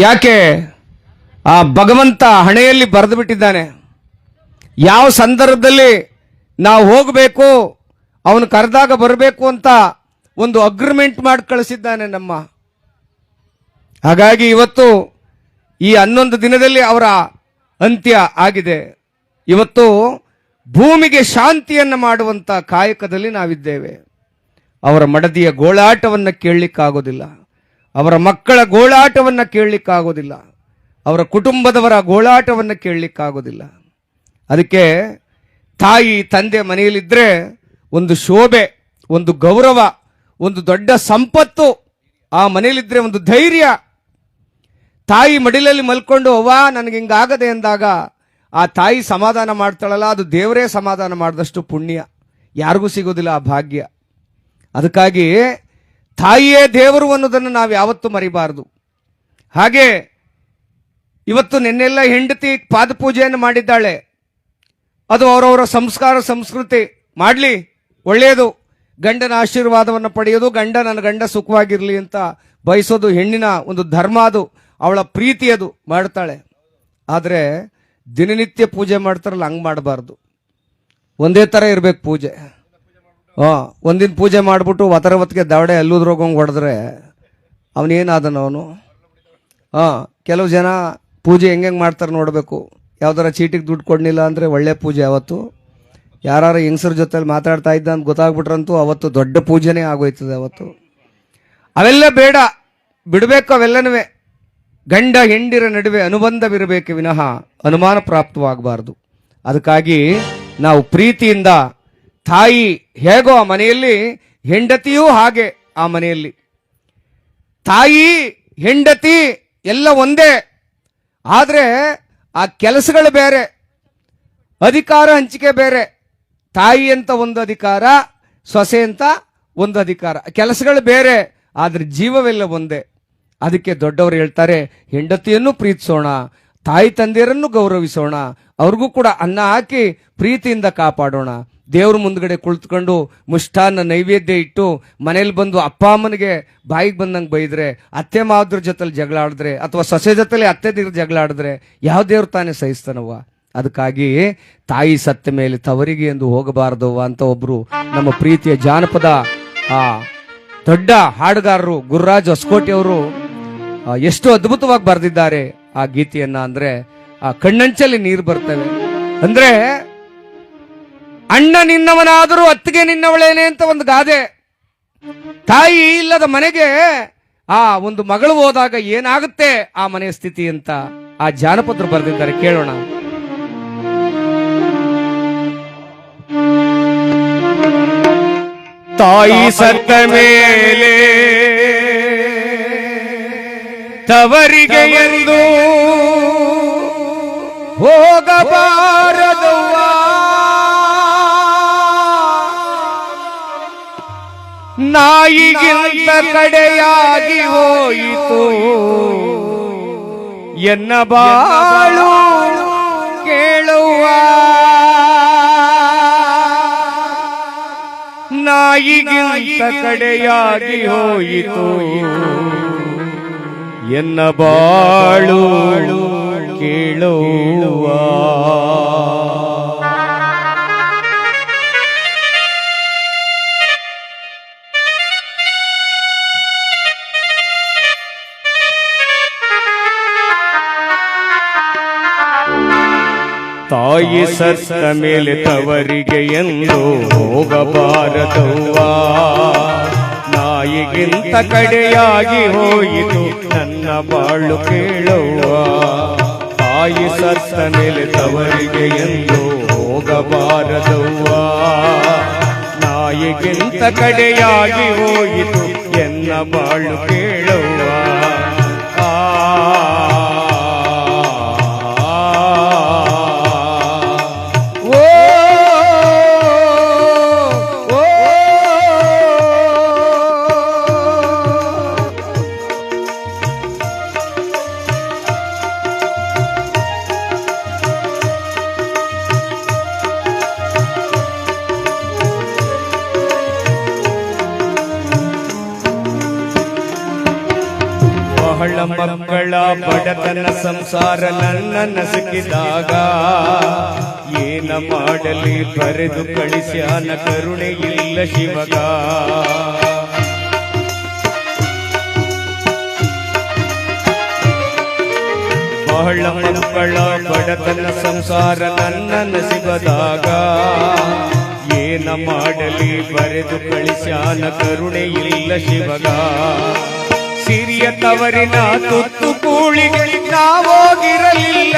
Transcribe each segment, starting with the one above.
ಯಾಕೆ ಆ ಭಗವಂತ ಹಣೆಯಲ್ಲಿ ಬರೆದು ಬಿಟ್ಟಿದ್ದಾನೆ. ಯಾವ ಸಂದರ್ಭದಲ್ಲಿ ನಾವು ಹೋಗಬೇಕು, ಅವನು ಕರೆದಾಗ ಬರಬೇಕು ಅಂತ ಒಂದು ಅಗ್ರಿಮೆಂಟ್ ಮಾಡಿ ಕಳಿಸಿದ್ದಾನೆ ನಮ್ಮ. ಹಾಗಾಗಿ ಇವತ್ತು ಈ 11 ದಿನದಲ್ಲಿ ಅವರ ಅಂತ್ಯ ಆಗಿದೆ. ಇವತ್ತು ಭೂಮಿಗೆ ಶಾಂತಿಯನ್ನು ಮಾಡುವಂತ ಕಾಯಕದಲ್ಲಿ ನಾವಿದ್ದೇವೆ. ಅವರ ಮಡದಿಯ ಗೋಳಾಟವನ್ನು ಕೇಳಲಿಕ್ಕಾಗೋದಿಲ್ಲ, ಅವರ ಮಕ್ಕಳ ಗೋಳಾಟವನ್ನು ಕೇಳಲಿಕ್ಕಾಗೋದಿಲ್ಲ, ಅವರ ಕುಟುಂಬದವರ ಗೋಳಾಟವನ್ನು ಕೇಳಲಿಕ್ಕಾಗೋದಿಲ್ಲ. ಅದಕ್ಕೆ ತಾಯಿ ತಂದೆ ಮನೆಯಲ್ಲಿದ್ದರೆ ಒಂದು ಶೋಭೆ, ಒಂದು ಗೌರವ, ಒಂದು ದೊಡ್ಡ ಸಂಪತ್ತು. ಆ ಮನೆಯಲ್ಲಿದ್ದರೆ ಒಂದು ಧೈರ್ಯ. ತಾಯಿ ಮಡಿಲಲ್ಲಿ ಮಲ್ಕೊಂಡು ಅವ್ವ ನನಗೆ ಹಿಂಗಾಗದೆ ಅಂದಾಗ ಆ ತಾಯಿ ಸಮಾಧಾನ ಮಾಡ್ತಾಳಲ್ಲ, ಅದು ದೇವರೇ ಸಮಾಧಾನ ಮಾಡಿದಷ್ಟು ಪುಣ್ಯ. ಯಾರಿಗೂ ಸಿಗೋದಿಲ್ಲ ಆ ಭಾಗ್ಯ. ಅದಕ್ಕಾಗಿ ತಾಯಿಯೇ ದೇವರು ಅನ್ನೋದನ್ನು ನಾವು ಯಾವತ್ತೂ ಮರಿಬಾರದು. ಹಾಗೆ ಇವತ್ತು ನಿನ್ನೆಲ್ಲ ಹೆಂಡತಿ ಪಾದಪೂಜೆಯನ್ನು ಮಾಡಿದ್ದಾಳೆ. ಅದು ಅವರವರ ಸಂಸ್ಕಾರ ಸಂಸ್ಕೃತಿ, ಮಾಡಲಿ, ಒಳ್ಳೆಯದು. ಗಂಡನ ಆಶೀರ್ವಾದವನ್ನು ಪಡೆಯೋದು, ನನ್ನ ಗಂಡ ಸುಖವಾಗಿರಲಿ ಅಂತ ಬಯಸೋದು ಹೆಣ್ಣಿನ ಒಂದು ಧರ್ಮ, ಅದು ಅವಳ ಪ್ರೀತಿ, ಅದು ಮಾಡ್ತಾಳೆ. ಆದರೆ ದಿನನಿತ್ಯ ಪೂಜೆ ಮಾಡ್ತಾರಲ್ಲ, ಹಂಗೆ ಮಾಡಬಾರ್ದು. ಒಂದೇ ಥರ ಇರಬೇಕು ಪೂಜೆ. ಒಂದಿನ ಪೂಜೆ ಮಾಡಿಬಿಟ್ಟು ಹೊತ್ತಿಗೆ ದವಡೆ ಅಲ್ಲುದ್ರೋಗಂಗೆ ಹೊಡೆದ್ರೆ ಅವನೇನಾದನು. ಕೆಲವು ಜನ ಪೂಜೆ ಹೆಂಗೆ ಮಾಡ್ತಾರೆ ನೋಡಬೇಕು. ಯಾವ್ದಾರ ಚೀಟಿಗೆ ದುಡ್ಡು ಕೊಡಲಿಲ್ಲ ಅಂದರೆ ಒಳ್ಳೆ ಪೂಜೆ. ಅವತ್ತು ಯಾರು ಹೆಂಗಸರ ಜೊತೆಲಿ ಮಾತಾಡ್ತಾ ಇದ್ದ ಅಂತ ಗೊತ್ತಾಗ್ಬಿಟ್ರಂತೂ ಅವತ್ತು ದೊಡ್ಡ ಪೂಜೆನೇ ಆಗೋಯ್ತದೆ. ಅವತ್ತು ಅವೆಲ್ಲ ಬೇಡ, ಬಿಡಬೇಕು ಅವೆಲ್ಲನೂ. ಗಂಡ ಹೆಂಡಿರ ನಡುವೆ ಅನುಬಂಧವಿರಬೇಕು ವಿನಃ ಅನುಮಾನ ಪ್ರಾಪ್ತವಾಗಬಾರ್ದು. ಅದಕ್ಕಾಗಿ ನಾವು ಪ್ರೀತಿಯಿಂದ, ತಾಯಿ ಹೇಗೋ ಆ ಮನೆಯಲ್ಲಿ, ಹೆಂಡತಿಯೂ ಹಾಗೆ ಆ ಮನೆಯಲ್ಲಿ. ತಾಯಿ ಹೆಂಡತಿ ಎಲ್ಲ ಒಂದೇ, ಆದರೆ ಆ ಕೆಲಸಗಳು ಬೇರೆ, ಅಧಿಕಾರ ಹಂಚಿಕೆ ಬೇರೆ. ತಾಯಿ ಅಂತ ಒಂದು ಅಧಿಕಾರ, ಸೊಸೆ ಅಂತ ಒಂದು ಅಧಿಕಾರ, ಕೆಲಸಗಳು ಬೇರೆ, ಆದರೆ ಜೀವವೆಲ್ಲ ಒಂದೇ. ಅದಕ್ಕೆ ದೊಡ್ಡವರು ಹೇಳ್ತಾರೆ, ಹೆಂಡತಿಯನ್ನು ಪ್ರೀತಿಸೋಣ, ತಾಯಿ ತಂದೆಯರನ್ನು ಗೌರವಿಸೋಣ, ಅವ್ರಿಗೂ ಕೂಡ ಅನ್ನ ಹಾಕಿ ಪ್ರೀತಿಯಿಂದ ಕಾಪಾಡೋಣ. ದೇವ್ರ ಮುಂದ್ಗಡೆ ಕುಳಿತುಕೊಂಡು ಮುಷ್ಟಾನ್ನ ನೈವೇದ್ಯ ಇಟ್ಟು ಮನೇಲಿ ಬಂದು ಅಪ್ಪ ಅಮ್ಮನಿಗೆ ಬಾಯಿಗೆ ಬಂದಂಗೆ ಬೈದ್ರೆ, ಅತ್ತೆ ಮಾವದ್ರ ಜೊತೆಲಿ ಜಗಳ ಆಡಿದ್ರೆ, ಅಥವಾ ಸೊಸೆ ಜೊತೆಲಿ ಅತ್ತೆ ನೀರು ಜಗಳ ಆಡಿದ್ರೆ ಯಾವ ದೇವ್ರು ತಾನೇ ಸಹಿಸ್ತಾನವ್ವ. ಅದಕ್ಕಾಗಿ ತಾಯಿ ಸತ್ತ ಮೇಲೆ ತವರಿಗೆ ಎಂದು ಹೋಗಬಾರದವ್ವ ಅಂತ ಒಬ್ರು ನಮ್ಮ ಪ್ರೀತಿಯ ಜಾನಪದ ದೊಡ್ಡ ಹಾಡುಗಾರರು ಗುರುರಾಜ್ ಹೊಸಕೋಟೆ ಅವರು ಎಷ್ಟು ಅದ್ಭುತವಾಗಿ ಬರೆದಿದ್ದಾರೆ ಆ ಗೀತೆಯನ್ನ. ಅಂದ್ರೆ ಆ ಕಣ್ಣಂಚಲ್ಲಿ ನೀರು ಬರ್ತವೆ. ಅಂದ್ರೆ ಅಣ್ಣ ನಿನ್ನವನಾದರೂ ಅತ್ತಿಗೆ ನಿನ್ನವಳೇನೆ ಅಂತ ಒಂದು ಗಾದೆ. ತಾಯಿ ಇಲ್ಲದ ಮನೆಗೆ ಆ ಒಂದು ಮಗಳು ಹೋದಾಗ ಏನಾಗುತ್ತೆ ಆ ಮನೆಯ ಸ್ಥಿತಿ ಅಂತ ಆ ಜಾನಪದರು ಬರೆದಿದ್ದಾರೆ. ಕೇಳೋಣ. ತಾಯಿ ಸತ್ತ ಮೇಲೆ ತವರಿಗೆ ಎಂದು ಹೋಗಬಾರದವ್ವ, ನಾಯಿಗಿಂತ ಕಡೆಯಾಗಿ ಹೋಯಿತು ಎನ್ನ ಬಾಳು ಕೇಳುವ, ನಾಯಿಗಿಂತ ಕಡೆಯಾಗಿ ಹೋಯಿತು ಎನ್ನ ಬಾಳು ಕೇಳುವ. ತಾಯಿ ಸತ್ತ ಮೇಲೆ ತವರಿಗೆ ಎಂದು ಹೋಗಬಾರದವ್ವ, ನಾಯಿಗಿಂತ ಕಡೆಯಾಗಿ ಹೋಯಿತು ನನ್ನ ಬಾಳು ಕೇಳುವ. ತಾಯಿ ಸತ್ತ ಮೇಲೆ ತವರಿಗೆ ಎಂದು ಹೋಗಬಾರದವ್ವ, ನಾಯಿಗಿಂತ ಕಡೆಯಾಗಿ ಹೋಯಿತು ಎನ್ನ ಬಾಳು ಕೇಳುವ. ಮಕ್ಕಳ ಬಡತನ ಸಂಸಾರ ನನ್ನ ನಸುಕಿದಾಗ ಏನ ಮಾಡಲಿ ಬರೆದು ಕಳಿಸ್ಯಾನ ಕರುಣೆ ಇಲ್ಲ ಶಿವಗ. ಬಹಳ ಮಕ್ಕಳ ಬಡತನ ಸಂಸಾರ ನನ್ನ ನಸಿಬದಾಗ ಏನ ಮಾಡಲಿ ಬರೆದು ಕಳಿಸ್ಯಾನ ಕರುಣೆ ಇಲ್ಲ ಶಿವಗ. ಸಿರಿಯ ತವರಿನ ತುತ್ತು ಕೂಳಿಗೆ ನಾವೋಗಿರಲಿಲ್ಲ.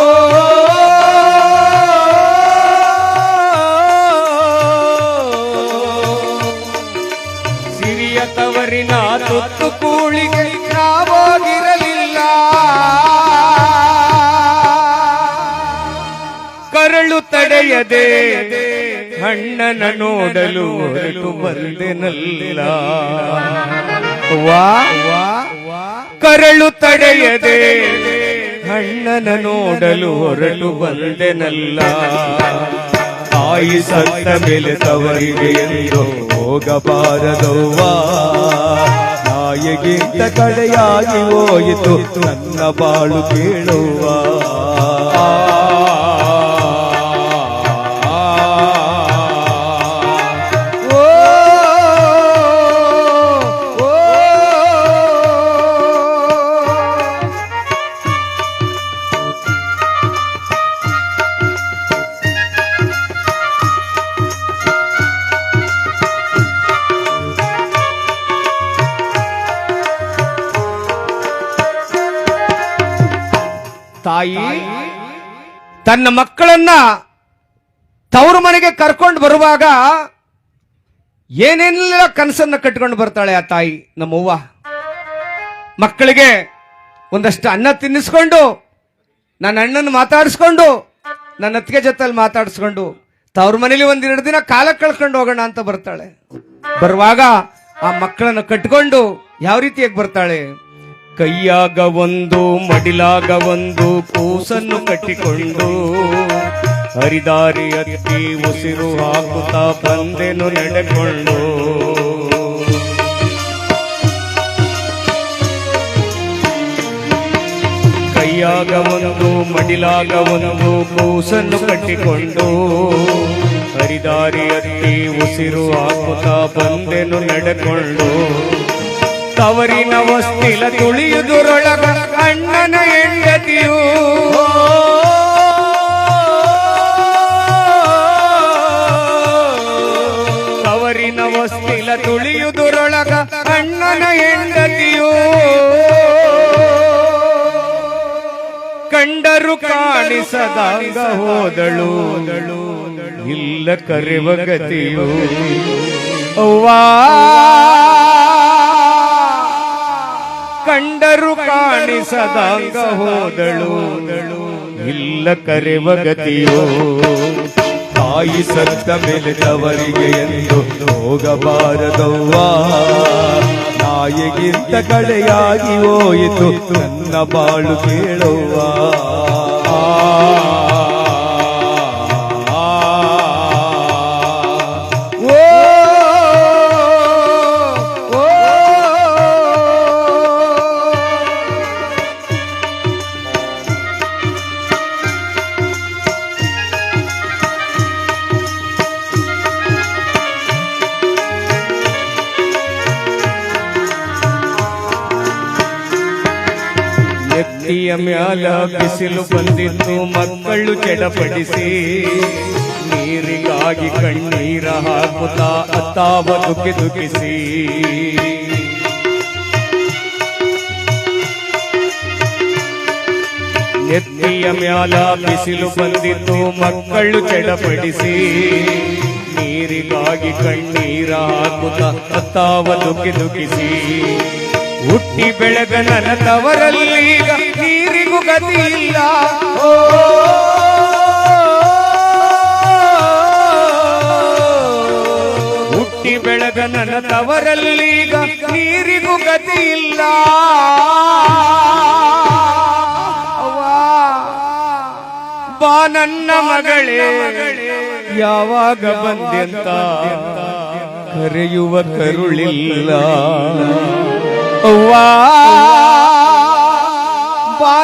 ಓ ಸಿರಿಯ ತವರಿನ ತುತ್ತು ಕೂಳಿಗೆ ನಾವೋಗಿರಲಿಲ್ಲ. ಕರಳು ತಡೆಯದೆ ಅಣ್ಣನ ನೋಡಲು ಹೊರಟು ಬಂದೆನಲ್ಲ. ವಾ ಕರಳು ತಡೆಯದೆ ಅಣ್ಣನ ನೋಡಲು ಹೊರಟು ಬಂದೆನಲ್ಲ. ತಾಯಿ ಸತ್ತ ಮೇಲೆ ತವರಿಗೆ ಎಂದು ಹೋಗಬಾರದವ್ವಾ. ತಾಯಿಗಿಂತ ಕಡೆಯಾಗಿ ಹೋಯಿತು ನನ್ನ ಬಾಳು ಕೇಳುವ. ತಾಯಿ ತನ್ನ ಮಕ್ಕಳನ್ನ ತವರು ಮನೆಗೆ ಕರ್ಕೊಂಡು ಬರುವಾಗ ಏನೇನೆಲ್ಲ ಕನಸನ್ನ ಕಟ್ಕೊಂಡು ಬರ್ತಾಳೆ ಆ ತಾಯಿ ನಮ್ಮವ್ವ. ಮಕ್ಕಳಿಗೆ ಒಂದಷ್ಟು ಅನ್ನ ತಿನ್ನಿಸ್ಕೊಂಡು, ನನ್ನ ಅಣ್ಣನ ಮಾತಾಡಿಸ್ಕೊಂಡು, ನನ್ನ ಅತ್ತಿಗೆ ಜೊತೆಲಿ ಮಾತಾಡಿಸ್ಕೊಂಡು ತವ್ರ ಮನೇಲಿ ಒಂದೆರಡು ದಿನ ಕಾಲ ಕಳ್ಕೊಂಡು ಹೋಗೋಣ ಅಂತ ಬರ್ತಾಳೆ. ಬರುವಾಗ ಆ ಮಕ್ಕಳನ್ನು ಕಟ್ಕೊಂಡು ಯಾವ ರೀತಿಯಾಗಿ ಬರ್ತಾಳೆ? ಕೈಯಾಗ ಒಂದು ಮಡಿಲಾಗ ಒಂದು ಕೂಸನ್ನು ಕಟ್ಟಿಕೊಂಡು ಹರಿದಾರಿ ಹತ್ತಿ ಉಸಿರು ಹಾಕುತ್ತಾ ಬಂದೆನು ನಡೆಕೊಂಡು. ಕೈಯಾಗ ಒಂದು ಮಡಿಲಾಗ ಒಂದು ಕೂಸನ್ನು ಕಟ್ಟಿಕೊಂಡು ಹರಿದಾರಿ ಹತ್ತಿ ಉಸಿರು ಹಾಕುತ್ತಾ ಬಂದೆನು ನಡೆಕೊಂಡು. ತವರಿನ ವಸ್ತಿಲ ತುಳಿಯುವುದರೊಳಗ ಅಣ್ಣನ ಹೆಂಡತಿಯು ತವರಿನ ವಸ್ತಿಲ ತುಳಿಯುವುದರೊಳಗ ಅಣ್ಣನ ಹೆಂಡತಿಯು ಕಂಡರು ಕಾಣಿಸದಂಗ ಹೋದಳು ಇಲ್ಲ ಕರೆವ ಗತಿಯು. ಅವ್ವಾ ಕಂಡರು ಕಾಣಿಸದಂಗ ಹೋದಳು ಇಲ್ಲ ಕರೆವ ಗತಿಯೋ. ತಾಯಿ ಸತ್ತ ಮೇಲೆ ತವರಿಗೆ ಎಂದು ಹೋಗಬಾರದವ್ವಾ. ನಾಯಿಗಿಂತ ಕಡೆಯಾಗಿ ಹೋಯಿತು ನನ್ನ ಬಾಳು ಕೇಳುವ. ಎತ್ತಿಯ ಮ್ಯಾಲ ಬಿಸಿಲು ಬಂದಿತ್ತು ಮಕ್ಕಳು ಚಡಪಡಿಸಿ. ನೀರಿಗಾಗಿ ಕಣ್ಣೀರ ಹಾಕುತ್ತಾ ಅತ್ತಾವ ದುಃಖಿ ದುಃಖಿಸಿ. ಎತ್ತಿಯ ಮ್ಯಾಲ ಬಿಸಿಲು ಬಂದಿತ್ತು ಮಕ್ಕಳು ಚಡಪಡಿಸಿ. ನೀರಿಗಾಗಿ ಕಣ್ಣೀರ ಹಾಕುತ್ತಾ ಅತ್ತಾವ ದುಃಖಿ ದುಃಖಿಸಿ. ಹುಟ್ಟಿ ಬೆಳೆದ ನನ್ನ ತವರಲ್ಲೀಗ ನೀರಿಗೂ ಗತಿ ಇಲ್ಲ. ಹುಟ್ಟಿ ಬೆಳೆದ ನನ್ನ ತವರಲ್ಲೀಗ ನೀರಿಗೂ ಗತಿ ಇಲ್ಲ. ಬಾ ನನ್ನ ಮಗಳೇ ಯಾವಾಗ ಬಂದೆಂತ ಕರೆಯುವ ಕರುಳಿಲ್ಲ. ಅವ್ವಾ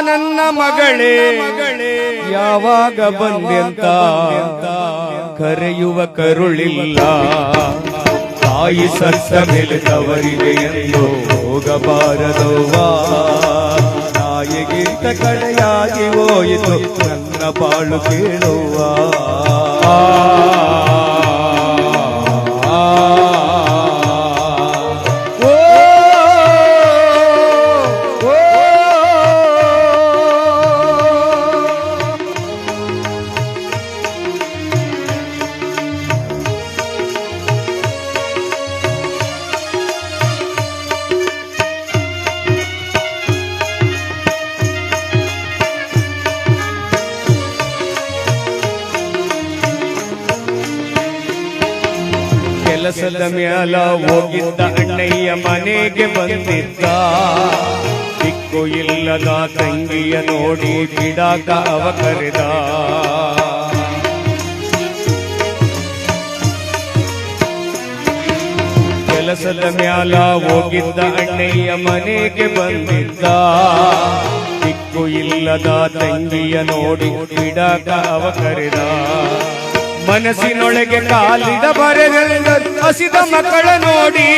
ನನ್ನ ಮಗಳೇ ಯಾವಾಗ ಬಂದೆಂತ ಕರೆಯುವ ಕರುಳಿಲ್ಲ. ತಾಯಿ ಸತ್ತ ಮೇಲೆ ತವರಿಗೆ ಎಂದು ಹೋಗಬಾರದವ್ವಾ. ನಾಯಿಗಿಂತ ಕಡೆಯಾಗಿ ಹೋಯಿತು ನನ್ನ ಬಾಳು ಕೇಳುವ. ಕೆಲಸದ ಮ್ಯಾಲ ಹೋಗಿದ್ದ ಅಣ್ಣಯ್ಯ ಮನೆಗೆ ಬಂದಿದ್ದ. ದಿಕ್ಕು ಇಲ್ಲದ ತಂಗಿಯ ನೋಡಿ ಬಿಡಾಕ ಅವ ಕರೆದ. ಕೆಲಸದ ಮ್ಯಾಲ ಹೋಗಿದ್ದ ಅಣ್ಣಯ್ಯ ಮನೆಗೆ ಬಂದಿದ್ದ. ದಿಕ್ಕು ಇಲ್ಲದ ತಂಗಿಯ ನೋಡಿ ಬಿಡಾಕ ಅವ ಕರೆದ. ಮನಸ್ಸಿನೊಳಗೆ ಕಾಲಿಡ ಬರೆದ ಹಸಿದ ಮಕ್ಕಳ ನೋಡಿ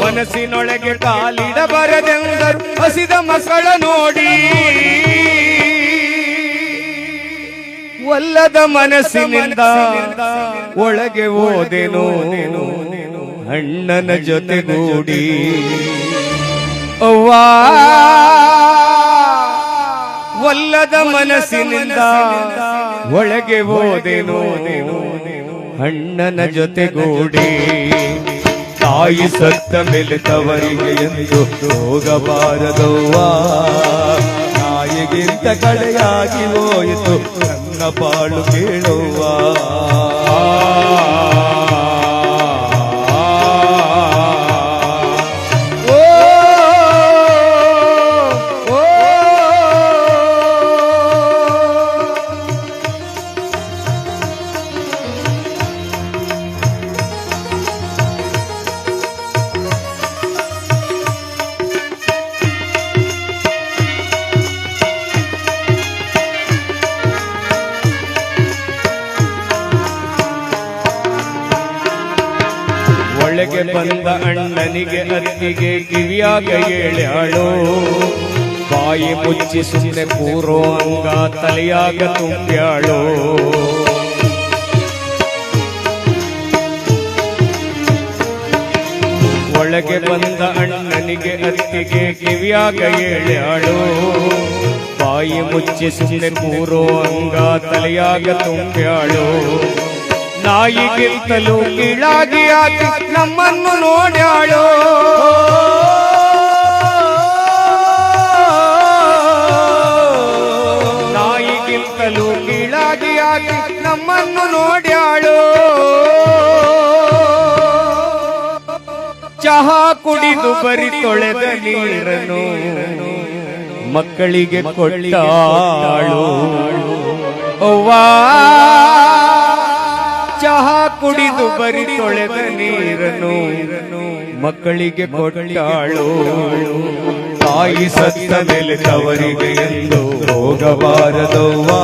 ಮನಸ್ಸಿನೊಳಗೆ ಕಾಲಿಡ ಬರೆದೆಂದರು ಹಸಿದ ಮಕ್ಕಳ ನೋಡಿ. ಒಲ್ಲದ ಮನಸ್ಸಿನಿಂದ ಒಳಗೆ ಹೋದೆನು ಅಣ್ಣನ ಜೊತೆಗೂಡಿ. ಅವ್ವಾ ಒಲ್ಲದ ಮನಸ್ಸಿನಿಂದ ಒಳಗೆ ಹೋದೆನು ಅಣ್ಣನ ಜೊತೆಗೂಡಿ. ತಾಯಿ ಸತ್ತ ಮೇಲೆ ತವರಿಗೆ ಎಂದು ಹೋಗಬಾರದವ್ವಾ. ನಾಯಿಗಿಂತ ಕಡೆಯಾಗಿ ಹೋಯಿತು ನನ್ನ ಬಾಳು ಕೇಳುವ. ಒಳಗೆ ಬಂದ ಅಣ್ಣನಿಗೆ ಅತ್ತಿಗೆ ಕಿವಿಯಾಗ ಹೇಳ್ಯಾಳು. ಬಾಯಿ ಮುಚ್ಚಿ ಸುಮ್ಮನೆ ಕೂರೋ ಅಂಗ ತಲೆಯಾಗ ತುಂಬ್ಯಾಳು. ಒಳಗೆ ಬಂದ ಅಣ್ಣನಿಗೆ ಅತ್ತಿಗೆ ಕಿವಿಯಾಗ ಹೇಳ್ಯಾಳು. ಬಾಯಿ ಮುಚ್ಚಿ ಸುಮ್ಮನೆ ಕೂರೋ ಅಂಗ ತಲೆಯಾಗ ತುಂಬ್ಯಾಳು. ನಾಯಿಗಿಂತಲೂ ಕೀಳಾಗಿ ಆಕೆ ನಮ್ಮನ್ನು ನೋಡ್ಯಾಳು. ನಾಯಿಗಿಂತಲೂ ಕೀಳಾಗಿ ಆಕೆ ನಮ್ಮನ್ನು ನೋಡ್ಯಾಳು. ಚಹಾ ಕುಡಿದು ಬರಿ ತೊಳೆದ ನೀರನ್ನು ಮಕ್ಕಳಿಗೆ ಕೊಟ್ಟಾಳು. ಅವ್ವಾ ಚಹಾ ಕುಡಿದು ಬರಿ ತೊಳೆದ ನೀರನ್ನು ಮಕ್ಕಳಿಗೆ ಕೊಟ್ಟಾಳು. ತಾಯಿ ಸತ್ತ ಮೇಲೆ ತವರಿಗೆ ಎಂದು ಹೋಗಬಾರದವ್ವಾ.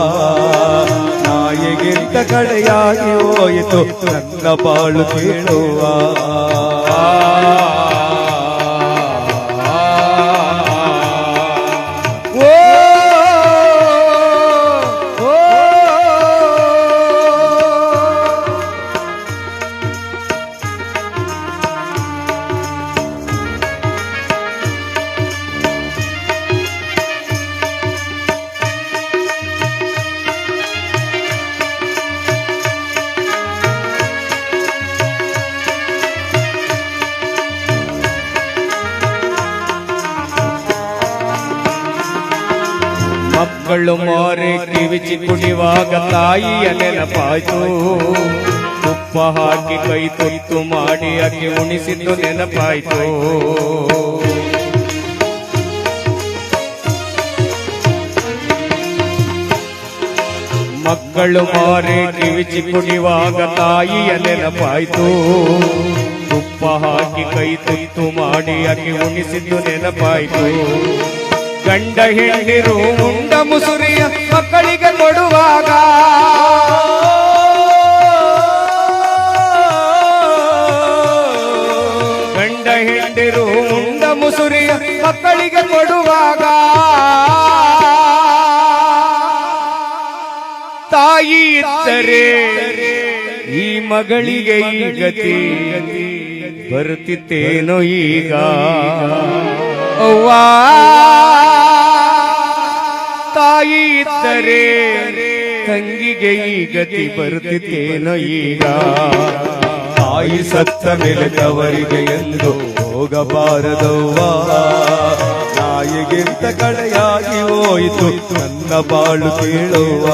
ನಾಯಿಗಿಂತ ಕಡೆಯಾಗಿ ಹೋಯಿತು ನನ್ನ ಬಾಳು ಕೇಳುವ. ಮಕ್ಕಳು ಮಾರೆ ಕಿವಿಚಿ ಕುಡಿವಾಗ ತಾಯಿಯ ನೆನಪಾಯ್ತು. ತುಪ್ಪ ಹಾಕಿ ಕೈ ತುತ್ತು ಮಾಡಿ ಅಕ್ಕಿ ಉಣಿಸಿದ್ದು ನೆನಪಾಯ್ತು. ಮಕ್ಕಳು ಮಾರೆ ಕಿವಿಚಿ ಕುಡಿವಾಗ ತಾಯಿಯ ನೆನಪಾಯ್ತು. ತುಪ್ಪ ಹಾಕಿ ಕೈ ತುತ್ತು ಮಾಡಿ ಆಕೆ ಉಣಿಸಿದ್ದು ನೆನಪಾಯ್ತು. ಗಂಡ ಹೆಂಡಿರು ಉಂಡ ಮುಸುರಿಯ ಮಕ್ಕಳಿಗೆ ಕೊಡುವಾಗ ಗಂಡ ಹೆಂಡಿರು ಉಂಡ ಮುಸುರಿಯ ಮಕ್ಕಳಿಗೆ ಕೊಡುವಾಗ ತಾಯಿ ಇದ್ದರೆ ಈ ಮಗಳಿಗೆ ಈ ಗತಿ ಬರುತ್ತಿತ್ತೇನೋ ಈಗ. ಅವ್ವಾ ತಾಯಿ ಇದ್ದರೆ ತಂಗಿಗೆ ಈ ಗತಿ ಬರುತ್ತಿತ್ತೇನೋ ಈಗ. ತಾಯಿ ಸತ್ತ ಮೇಲೆ ತವರಿಗೆ ಎಂದು ಹೋಗಬಾರದವ್ವಾ. ತಾಯಿಗಿಂತ ಕಡೆಯಾಗಿ ಹೋಯಿತು ನನ್ನ ಬಾಳು ಕೇಳುವ.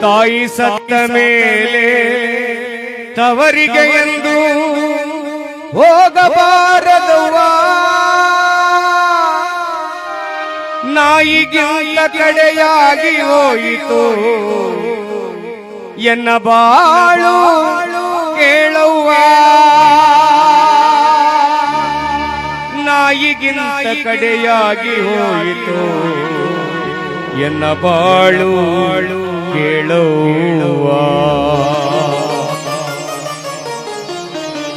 ತಾಯಿ ಸತ್ತ ಮೇಲೆ ತವರಿಗೆ ಎಂದು ಹೋಗಬಾರದವ್ವಾ. ನಾಯಿಗಿಂತ ಕಡೆಯಾಗಿ ಹೋಯಿತು ಎನ್ನ ಬಾಳು ಕೇಳವ್ವ. ನಾಯಿಗಿಂತ ಕಡೆಯಾಗಿ ಹೋಯಿತು ಎನ್ನ ಬಾಳು ಕೇಳುವ.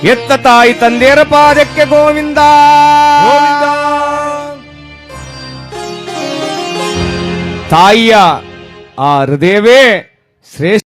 ಎತ್ತ ತಾಯಿ ತಂದೆಯರ ಪಾದಕ್ಕೆ ಗೋವಿಂದ. ತಾಯಿಯ ಆ ಹೃದಯವೇ ಶ್ರೇಷ್ಠ.